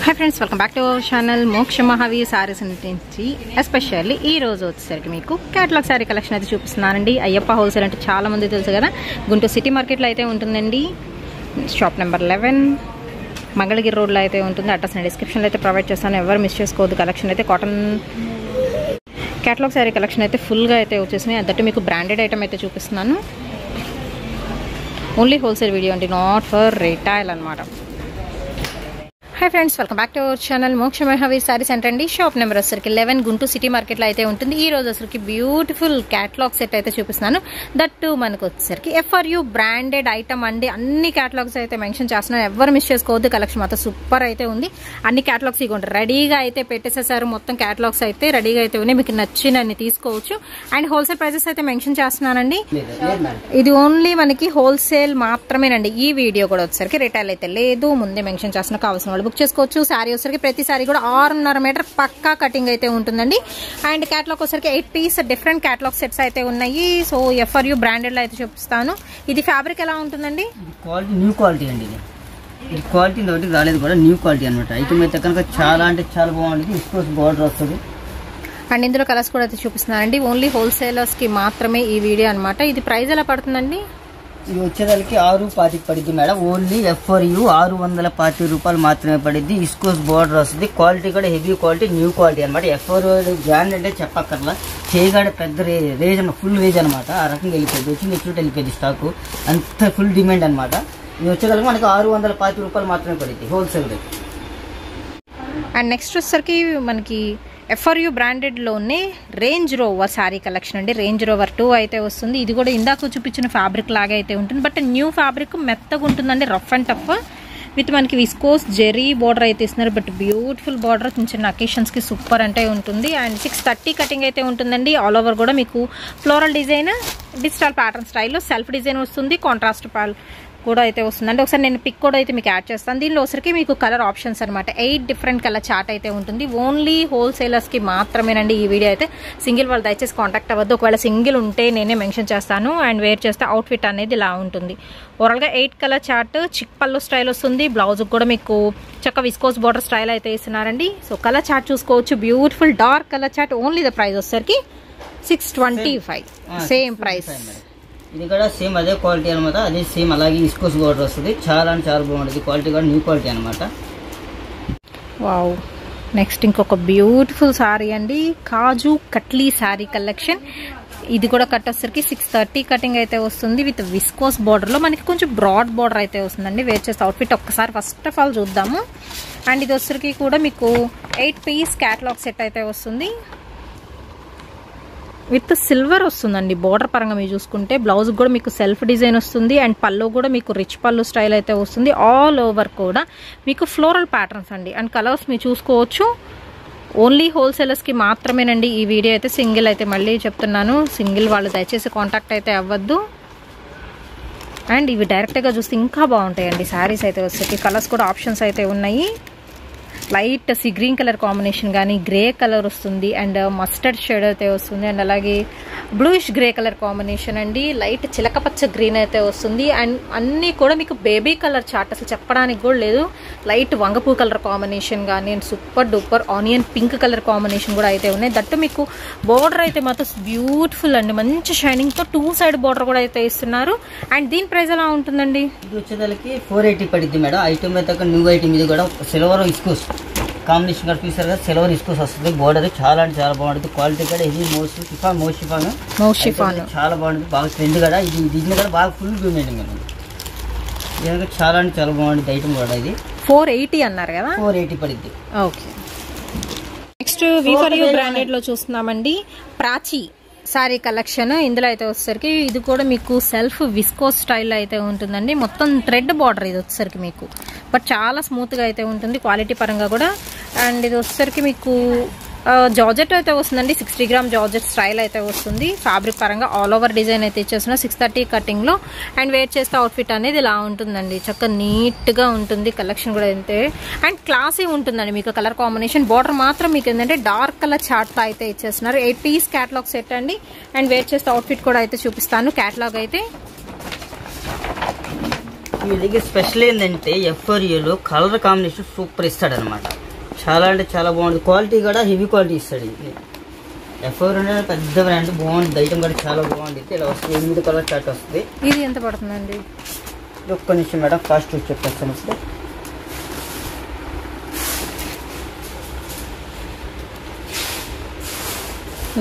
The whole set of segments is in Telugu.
Hi friends welcome back to our channel Moksha Mahavir saris నుంచి ఎస్పెషల్లీ ఈ రోజు వచ్చేసరికి మీకు కేటలాగ్ సారీ కలెక్షన్ అయితే చూపిస్తున్నానండి. అయ్యప్ప హోల్సేల్ అంటే చాలా మంది తెలుసు కదా, గుంటూరు సిటీ మార్కెట్లో అయితే ఉంటుందండి. షాప్ నెంబర్ 11 మంగళగిరి రోడ్లో అయితే ఉంటుంది. అడ్రస్ నేను డిస్క్రిప్షన్లో అయితే ప్రొవైడ్ చేస్తాను, ఎవరు మిస్ చేసుకోవద్దు. కలెక్షన్ అయితే కాటన్ కేటలాగ్ సారీ కలెక్షన్ అయితే ఫుల్గా అయితే వచ్చేసినాయి. అదట్టు మీకు బ్రాండెడ్ ఐటమ్ అయితే చూపిస్తున్నాను. ఓన్లీ హోల్సేల్ వీడియో అండి, నాట్ ఫర్ రిటైల్ అనమాట. Hi friends welcome back to our channel Moksha Mahavir Sarees अंटे షాప్ నెంబర్ వచ్చరికి 11 గుంటూరు సిటీ మార్కెట్లో అయితే ఉంటుంది. ఈ రోజు వచ్చరికి బ్యూటిఫుల్ కేటలాగ్ సెట్ అయితే చూపిస్తున్నాను. దట్టు మనకు వచ్చరికి FRU బ్రాండెడ్ ఐటమ్ అండి. అన్ని కేటలాగ్స్ అయితే మెన్షన్ చేస్తున్నాను, ఎవరు మిస్ చేసుకోవద్దు. కలెక్షన్ మాత్రం సూపర్ అయితే ఉంది. అన్ని కేటలాగ్స్ ఇవ్వండి రెడీగా అయితే పెట్టేసేసారు. మొత్తం కేటలాగ్స్ అయితే రెడీగా అయితే ఉన్నాయి, మీకు నచ్చినన్ని తీసుకోవచ్చు. అండ్ హోల్సేల్ ప్రైజెస్ అయితే మెన్షన్ చేస్తున్నానండి. ఇది ఓన్లీ మనకి హోల్సేల్ మాత్రమేనండి. ఈ వీడియో కూడా వచ్చరికి రిటైల్ అయితే లేదు, ముందే మెన్షన్ చేస్తున్నా. కావాల్సిన వాళ్ళు బుక్ చేసుకోవచ్చు. శారీ వచ్చరికి ప్రతి శారీ కూడా 6.5 మీటర్ పక్కా కటింగ్ అయితే ఉంటుందండి. అండ్ కేటలాగ్ వచ్చరికి 8 పీస్ డిఫరెంట్ కేటలాగ్ సెట్స్ అయితే ఉన్నాయి. సో FRU బ్రాండెడ్ లో అయితే చూపిస్తాను. ఇది ఫ్యాబ్రిక్ ఎలా ఉంటుందండి? క్వాలిటీ న్యూ క్వాలిటీ అండి. ఇది క్వాలిటీ తోటి రాలేదు కూడా, న్యూ క్వాలిటీ అనమాట. ఐటమ్ అయితే కనుక చాలా అంటే చాలా బాగుంటుంది. ఇస్కోస్ బార్డర్ వస్తుంది. అండ్ ఇందులో కలర్స్ కూడా అయితే చూపిస్తున్నానండి. ఓన్లీ హోల్సేలర్స్ కి మాత్రమే ఈ వీడియో అనమాట. ఇది ప్రైస్ ఎలా పడుతుందండి? ఇది వచ్చేదానికి 6.25 పడిద్ది మేడం. ఓన్లీ FRU 620 రూపాయలు మాత్రమే పడిద్ది. ఇస్కోస్ బార్డర్ వస్తుంది. క్వాలిటీ కూడా హెవీ క్వాలిటీ, న్యూ క్వాలిటీ అనమాట. FRU బ్రాండ్ అంటే చెప్పక్కర్లా, చేయగాడ పెద్ద రేజ్ ఫుల్ రేజ్ అనమాట. ఆ రకంగా వెళ్ళిపోయింది, వచ్చి నెక్స్ట్ వెళ్ళిపోయింది స్టాక్, అంత ఫుల్ డిమాండ్ అనమాట. ఇది వచ్చేదానికి మనకి 620 రూపాయలు మాత్రమే పడిద్ది హోల్సేల్ రేట్. అండ్ నెక్స్ట్ వచ్చేసరికి మనకి FRU బ్రాండెడ్ లోనే రేంజ్ రోవర్ శారీ కలెక్షన్ అండి. రేంజ్ రోవర్ 2 అయితే వస్తుంది. ఇది కూడా ఇందాక చూపించిన ఫ్యాబ్రిక్ లాగా అయితే ఉంటుంది, బట్ న్యూ ఫ్యాబ్రిక్ మెత్తగా ఉంటుందండి, రఫ్ అండ్ టఫ్ విత్ మనకి విస్కోస్ జెరీ బార్డర్ అయితే ఇస్తున్నారు. బట్ బ్యూటిఫుల్ బార్డర్, చిన్న చిన్న అకేషన్స్ కి సూపర్ అంటే ఉంటుంది. అండ్ 630 కటింగ్ అయితే ఉంటుందండి. ఆల్ ఓవర్ కూడా మీకు ఫ్లోరల్ డిజైన్, డిజిటల్ ప్యాటర్న్ స్టైల్లో సెల్ఫ్ డిజైన్ వస్తుంది. కాంట్రాస్ట్ కూడా అయితే వస్తుందండి. ఒకసారి నేను పిక్ కూడా అయితే మీకు యాడ్ చేస్తాను. దీనిలో వచ్చరికి మీకు కలర్ ఆప్షన్స్ అనమాట. 8 డిఫరెంట్ కలర్ చార్ట్ అయితే ఉంటుంది. ఓన్లీ హోల్సేలర్స్ కి మాత్రమేనండి ఈ వీడియో అయితే. సింగిల్ వాళ్ళు దయచేసి కాంటాక్ట్ అవ్వద్దు. ఒకవేళ సింగిల్ ఉంటే నేనే మెన్షన్ చేస్తాను. అండ్ వేర్ చేస్తే అవుట్ఫిట్ అనేది ఇలా ఉంటుంది. ఓవరాల్ గా 8 కలర్ చార్ట్, చిక్ పళ్ళు స్టైల్ వస్తుంది. బ్లౌజ్ కూడా మీకు చక్క విస్కోస్ బార్డర్ స్టైల్ అయితే ఇస్తున్నారండి. సో కలర్ చార్ట్ చూసుకోవచ్చు. Beautiful dark colour chart. Only the price వచ్చరికి 625 సేమ్ ప్రైస్. ఇది కూడా సేమ్ అదే క్వాలిటీ అనమాట. అదే సేమ్ అలాగే ఇస్కోస్ బార్డర్ వస్తుంది. చాలా అంటే చాలా బాగుంటుంది. క్వాలిటీ కూడా న్యూ క్వాలిటీ అనమాట. వావ్, నెక్స్ట్ ఇంకొక బ్యూటిఫుల్ సారీ అండి. Kaju katli sorry collection. ఇది కూడా కట్ వచ్చేసరికి 630 కటింగ్ అయితే వస్తుంది. విత్ విస్కోస్ బార్డర్ లో మనకి కొంచెం బ్రాడ్ బార్డర్ అయితే వస్తుందండి. వేర్ చేస్తే అవుట్ఫిట్ ఒక్కసారి ఫస్ట్ ఆఫ్ ఆల్ చూద్దాము. అండ్ ఇది వచ్చేసరికి కూడా మీకు 8 పీస్ క్యాటలాగ్ సెట్ అయితే వస్తుంది. విత్ సిల్వర్ వస్తుందండి బోర్డర్ పరంగా మీరు చూసుకుంటే. బ్లౌజ్ కూడా మీకు సెల్ఫ్ డిజైన్ వస్తుంది. అండ్ పళ్ళు కూడా మీకు రిచ్ పళ్ళు స్టైల్ అయితే వస్తుంది. ఆల్ ఓవర్ కూడా మీకు ఫ్లోరల్ ప్యాటర్న్స్ అండి. అండ్ కలర్స్ మీరు చూసుకోవచ్చు. ఓన్లీ హోల్సేలర్స్ కి మాత్రమేనండి ఈ వీడియో అయితే. సింగిల్ అయితే మళ్ళీ చెప్తున్నాను, సింగిల్ వాళ్ళు దయచేసి కాంటాక్ట్ అయితే అవ్వద్దు. అండ్ ఇవి డైరెక్ట్గా చూస్తే ఇంకా బాగుంటాయండి శారీస్ అయితే వచ్చేసి. కలర్స్ కూడా ఆప్షన్స్ అయితే ఉన్నాయి. Light sea green colour combination కానీ, గ్రే కలర్ వస్తుంది. అండ్ మస్టర్డ్ షేడ్ అయితే వస్తుంది. అండ్ అలాగే బ్లూయిష్ గ్రే కలర్ కాంబినేషన్ అండి. లైట్ చిలకపచ్చ గ్రీన్ అయితే వస్తుంది. అండ్ అన్నీ కూడా మీకు బేబీ కలర్ చార్ట్, అసలు చెప్పడానికి కూడా లేదు. లైట్ వంగపూ కలర్ కాంబినేషన్ కానీ, super duper onion pink colour combination కూడా అయితే ఉన్నాయి. దట్టు మీకు బోర్డర్ అయితే మాత్రం బ్యూటిఫుల్ అండి, మంచి షైనింగ్ తో 2 సైడ్ బోర్డర్ కూడా అయితే ఇస్తున్నారు. అండ్ దీని ప్రైస్ ఎలా ఉంటుందండి? ఇది వచ్చేదానికి 480 పడిద్ది మేడం. ఐటమ్ అయితే న్యూ ఐటమ్. ఇది కూడా సిల్వర్ ఇస్కోస్ కాంబినేషన్ కూడా చూసారు కదా, సిల్వర్ ఇస్కోస్ వస్తుంది. బోర్డర్ చాలా అంటే చాలా బాగుంటుంది. క్వాలిటీ కూడా ఇది మోషిఫాన్ చాలా బాగుంటుంది. బాగా ట్రెండ్ కూడా. ఇది దీన్ని కూడా బాగా ఫుల్ డిమాండ్ మేడం. దీనికి చాలా అంటే చాలా బాగుంటుంది ఐటమ్ కూడా. ఇది 480 అన్నారు కదా, 480 పడిద్ది. ఓకే. నెక్స్ట్ FRU బ్రాండెడ్ లో చూస్తున్నామండి. Prachi sorry collection. ఇందులో అయితే వచ్చేసరికి ఇది కూడా మీకు సెల్ఫ్ విస్కోస్ స్టైల్ అయితే ఉంటుందండి. మొత్తం థ్రెడ్ బార్డర్ ఇది వచ్చేసరికి మీకు, బట్ చాలా స్మూత్ గా అయితే ఉంటుంది క్వాలిటీ పరంగా కూడా. అండ్ ఇది వచ్చేసరికి మీకు జార్జెట్ అయితే వస్తుందండి. 60 గ్రామ్ జార్జెట్ స్టైల్ అయితే వస్తుంది. ఫ్యాబ్రిక్ పరంగా ఆల్ ఓవర్ డిజైన్ అయితే ఇచ్చేసిన 630 కటింగ్ లో. అండ్ వేర్ చేస్తే అవుట్ఫిట్ అనేది ఇలా ఉంటుందండి. చక్కగా నీట్ గా ఉంటుంది. కలెక్షన్ కూడా అయితే అండ్ క్లాసీ ఉంటుందండి. మీకు కలర్ కాంబినేషన్ బార్డర్ మాత్రం మీకు ఏంటంటే డార్క్ కలర్ చార్ట్ తో అయితే ఇచ్చేస్తున్నారు. 8 పీస్ క్యాటలాగ్ సెట్ అండి. అండ్ వేర్ చేస్తే అవుట్ఫిట్ కూడా అయితే చూపిస్తాను. క్యాటలాగ్ అయితే మీ దగ్గర స్పెషల్ ఏంటంటే ఎఫ్ఆర్యూలో కలర్ కాంబినేషన్ సూపర్ ఇస్తాడు అనమాట. చాలా అంటే చాలా బాగుంటుంది. క్వాలిటీ కూడా హెవీ క్వాలిటీ ఇస్తాడు. ఇది ఎఫ్ఆర్యూ అనేది పెద్ద బ్రాండ్, బాగుంటుంది. ఐటమ్ కూడా చాలా బాగుంటుంది. ఇలా వస్తుంది 8 కలర్ చార్ట్ వస్తుంది. ఇది ఎంత పడుతుందండి? ఒక్క నిమిషం మేడం, కాస్ట్ చెప్పేస్తాను. వస్తే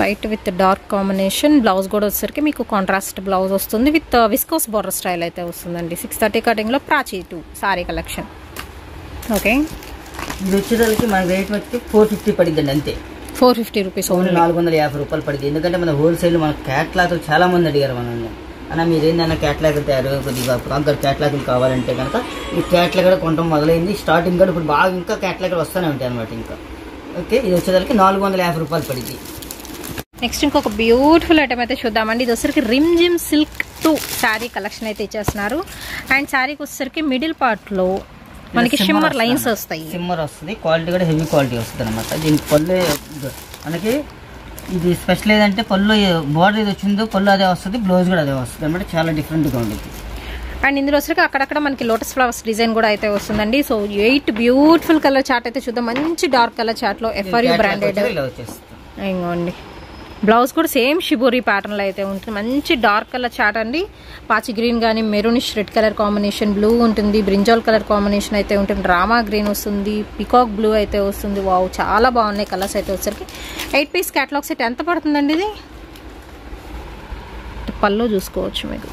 light with dark combination. Blouse కూడా వచ్చేసరికి మీకు కాంట్రాస్ట్ బ్లౌజ్ వస్తుంది విత్ విస్కోస్ బోర్డర్ స్టైల్ అయితే వస్తుందండి. 630 కటింగ్లో ప్రాచీ 2 సారీ కలెక్షన్. ఓకే, ఇది వచ్చేదానికి మన రేట్ వచ్చి 450 పడిద్దండి అంతే. 450 రూపీస్, ఓన్లీ 450 రూపాయలు పడింది. ఎందుకంటే మన హోల్సేల్ మన క్యాట్లాగ్ చాలా మంది అడిగారు మనల్ని, అన్న మీరు ఏందన్నా క్యాట్లాగ్ తయారు కొద్దిగా అక్కడ క్యాట్లాగ్లు కావాలంటే కనుక ఈ క్యాట్లాగ్ కూడా కొనడం మొదలైంది. స్టార్టింగ్ కూడా ఇప్పుడు బాగా ఇంకా క్యాట్లాగ్ వస్తూనే ఉంటాయి అనమాట ఇంకా. ఓకే, ఇది వచ్చేదానికి 450 రూపాయలు పడింది. నెక్స్ట్ ఇంకొక బ్యూటిఫుల్ ఐటమ్ అయితే చూద్దామండి. ఇది వచ్చరికి rim gym silk 2 sari collection అయితే ఇచ్చేస్తున్నారు. అండ్ శారీకి వచ్చేసరికి మిడిల్ పార్ట్ లో మనకి షిమ్మర్ లైన్స్ వస్తాయి. షిమ్మర్ వస్తుంది. క్వాలిటీ కూడా హెవీ క్వాలిటీ వస్తుంది అనమాట. దీనికి పళ్ళు మనకి ఇది స్పెషల్ ఏదంటే పళ్ళు బోర్డర్ ఏది వచ్చిందో పళ్ళు అదే వస్తుంది, బ్లౌజ్ కూడా అదే వస్తుంది అనమాట. చాలా డిఫరెంట్గా ఉంటుంది. అండ్ ఇందులో వచ్చరికి అక్కడక్కడ మనకి లోటస్ ఫ్లవర్స్ డిజైన్ కూడా అయితే వస్తుందండి. సో 8 బ్యూటిఫుల్ కలర్ చార్ట్ అయితే చూద్దాం. మంచి డార్క్ కలర్ చార్ట్ లో ఎఫ్ఆర్యూ బ్రాండెడ్. ఇంకోండి బ్లౌజ్ కూడా సేమ్ షిబోరి ప్యాటర్న్ లో అయితే ఉంటుంది. మంచి డార్క్ కలర్ చార్ట్ అండి. పాచి గ్రీన్ కానీ maroonish red colour combination, blue ఉంటుంది, బ్రింజాల్ కలర్ కాంబినేషన్ అయితే ఉంటుంది, డ్రామా గ్రీన్ వస్తుంది, పికాక్ బ్లూ అయితే వస్తుంది. వావ్, చాలా బాగున్నాయి కలర్స్ అయితే వచ్చరికి. 8 పీస్ క్యాటలాగ్ సెట్ ఎంత పడుతుందండి ఇది? పళ్ళు చూసుకోవచ్చు మీకు.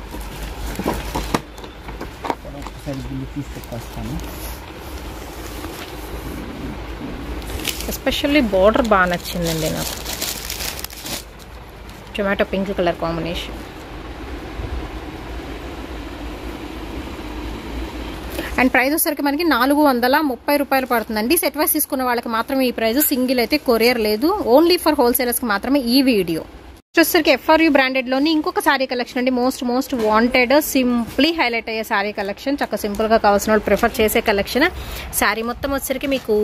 ఎస్పెషల్లీ బార్డర్ బాగా నచ్చిందండి నాకు. Tomato pink colour combination. And price వచ్చేసరికి మనకి 430 రూపాయలు పడుతుందండి. సెట్ వైస్ తీసుకున్న వాళ్ళకి మాత్రమే ఈ ప్రైస్, సింగిల్ అయితే కొరియర్ లేదు. ఓన్లీ ఫర్ హోల్సేలర్స్కి మాత్రమే ఈ వీడియో. వచ్చేసరికి ఎఫ్ఆర్యూ బ్రాండెడ్లోని ఇంకొక శారీ కలెక్షన్ అండి. మోస్ట్ వాంటెడ్, సింప్లీ హైలైట్ అయ్యే శారీ కలెక్షన్. చక్కగా సింపుల్గా కావాల్సిన వాళ్ళు ప్రిఫర్ చేసే కలెక్షన్. శారీ మొత్తం వచ్చేసరికి మీకు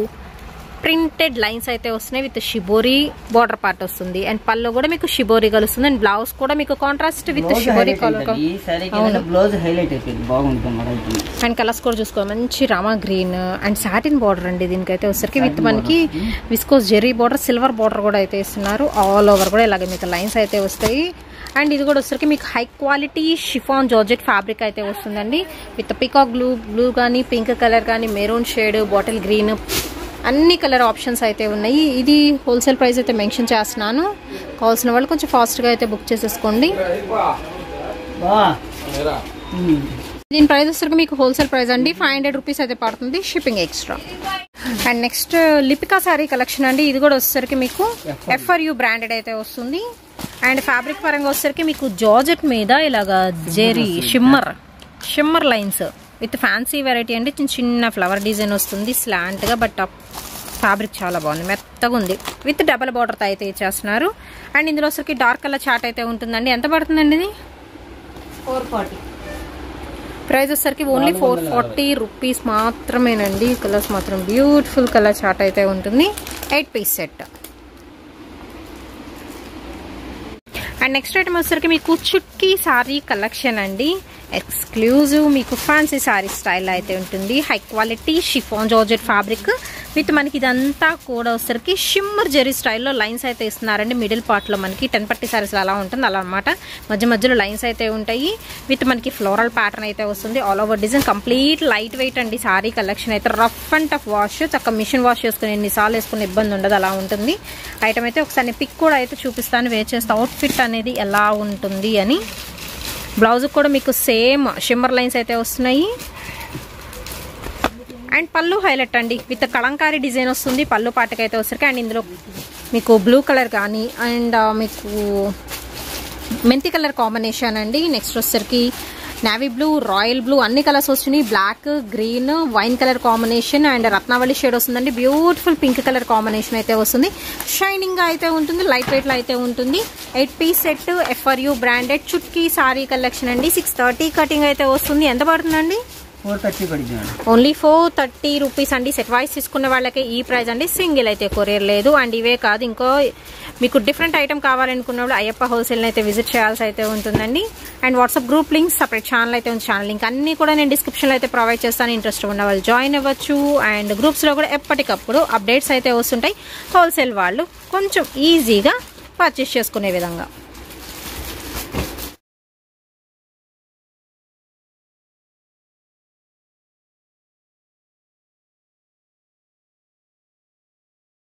ప్రింటెడ్ లైన్స్ అయితే వస్తున్నాయి విత్ షిబోరి బార్డర్ పార్ట్ వస్తుంది. అండ్ పళ్ళు కూడా మీకు షిబోరి కలుస్తుంది. అండ్ బ్లౌజ్ కూడా మీకు contrast with shibori colour. And colours కూడా చూసుకోవాలి. మంచి rama green and satin border అండి దీనికైతే వచ్చరికి. విత్ మనకి viscose zari border, silver border కూడా అయితే ఇస్తున్నారు. ఆల్ ఓవర్ కూడా ఇలాగే మీకు లైన్స్ అయితే వస్తాయి. అండ్ ఇది కూడా వచ్చరికి మీకు high quality chiffon georgette fabric అయితే వస్తుందండి. విత్ పికాక్ బ్లూ కానీ, పింక్ కలర్ కానీ, మెరూన్ షేడ్, బాటిల్ గ్రీన్, అన్ని కలర్ ఆప్షన్స్ అయితే ఉన్నాయి. ఇది హోల్సేల్ ప్రైస్ అయితే మెన్షన్ చేస్తున్నాను. కావాల్సిన వాళ్ళు కొంచెం ఫాస్ట్గా అయితే బుక్ చేసేసుకోండి. దీని ప్రైస్ వచ్చరికి మీకు హోల్సేల్ ప్రైస్ అండి 500 రూపీస్ అయితే పడుతుంది, shipping extra. And next Lipika sari collection అండి. ఇది కూడా వచ్చేసరికి మీకు ఎఫ్ఆర్యూ బ్రాండెడ్ అయితే వస్తుంది. అండ్ ఫ్యాబ్రిక్ పరంగా వచ్చేసరికి మీకు జార్జెట్ మీద ఇలాగా zari shimmer lines with fancy variety అండి. చిన్న ఫ్లవర్ డిజైన్ వస్తుంది స్లాంట్గా. బట్ ఫ్యాబ్రిక్ చాలా బాగుంది, మెత్తగా ఉంది. విత్ డబల్ బార్డర్తో అయితే ఇచ్చేస్తున్నారు. అండ్ ఇందులో వచ్చరికి డార్క్ కలర్ చార్ట్ అయితే ఉంటుందండి. ఎంత పడుతుందండి ఇది? 440. ప్రైస్ వచ్చరికి ఓన్లీ 440 రూపీస్ మాత్రమేనండి. కలర్స్ మాత్రం బ్యూటిఫుల్ కలర్ చార్ట్ అయితే ఉంటుంది. 8 piece set. And next item వచ్చరికి మీకు చుట్కీ శారీ కలెక్షన్ అండి. ఎక్స్క్లూజివ్ మీకు ఫ్యాన్సీ శారీ స్టైల్ అయితే ఉంటుంది. High quality chiffon georgette fabric with మనకి ఇదంతా కూడా వచ్చరికి షిమ్మర్ జెరీ స్టైల్లో లైన్స్ అయితే ఇస్తున్నారండి. మిడిల్ పార్ట్లో మనకి 10 పట్టి శారీస్ అలా ఉంటుంది అలా అనమాట. మధ్యలో లైన్స్ అయితే ఉంటాయి. విత్ మనకి ఫ్లోరల్ ప్యాటర్న్ అయితే వస్తుంది. All over design complete light weight అండి. శారీ కలెక్షన్ అయితే రఫ్ అండ్ టఫ్ వాష్, చక్క మిషన్ వాష్ చేసుకుని ఎన్నిసార్లు వేసుకునే ఇబ్బంది ఉండదు, అలా ఉంటుంది ఐటమ్ అయితే. ఒకసారి పిక్ కూడా అయితే చూపిస్తాను వేర్ చేస్తే అవుట్ఫిట్ అనేది ఎలా ఉంటుంది అని. బ్లౌజ్ కూడా మీకు సేమ్ షిమ్మర్ లైన్స్ అయితే వస్తున్నాయి. అండ్ పళ్ళు హైలైట్ అండి విత్ కలంకారీ డిజైన్ వస్తుంది పళ్ళు పాటకి అయితే వచ్చరికి. అండ్ ఇందులో మీకు బ్లూ కలర్ కానీ అండ్ మీకు మెంతి కలర్ కాంబినేషన్ అండి. నెక్స్ట్ వచ్చరికి నేవీ బ్లూ, రాయల్ బ్లూ అన్ని కలర్స్ వస్తున్నాయి. Black, green, wine colour combination and Ratnavali shade వస్తుందండి. బ్యూటిఫుల్ పింక్ కలర్ కాంబినేషన్ అయితే వస్తుంది. షైనింగ్ గా అయితే ఉంటుంది, లైట్ వెయిట్ లో అయితే ఉంటుంది. 8 పీస్ సెట్ ఎఫ్ఆర్యూ బ్రాండెడ్ చుట్కీ సారీ కలెక్షన్ అండి. 630 కటింగ్ అయితే వస్తుంది. ఎంత పడుతుందండి? 430 పడుద్ది మేడం. ఓన్లీ 430 రూపీస్ అండి. సెట్ వైస్ తీసుకున్న వాళ్ళకి ఈ ప్రైస్ అండి. సింగిల్ అయితే కొరియర్ లేదు. అండ్ ఇవే కాదు, ఇంకో మీకు డిఫరెంట్ ఐటమ్ కావాలనుకున్న వాళ్ళు అయ్యప్ప హోల్సేల్ని అయితే విజిట్ చేయాల్సి అయితే ఉంటుందండి. And WhatsApp group link, separate channel అయితే ఉంది. ఛానల్ లింక్ అన్ని కూడా నేను డిస్క్రిప్షన్లో అయితే ప్రొవైడ్ చేస్తాను. ఇంట్రెస్ట్ ఉన్న వాళ్ళు జాయిన్ అవ్వచ్చు. అండ్ గ్రూప్స్లో కూడా ఎప్పటికప్పుడు అప్డేట్స్ అయితే వస్తుంటాయి. హోల్సేల్ వాళ్ళు కొంచెం ఈజీగా పర్చేస్ చేసుకునే విధంగా.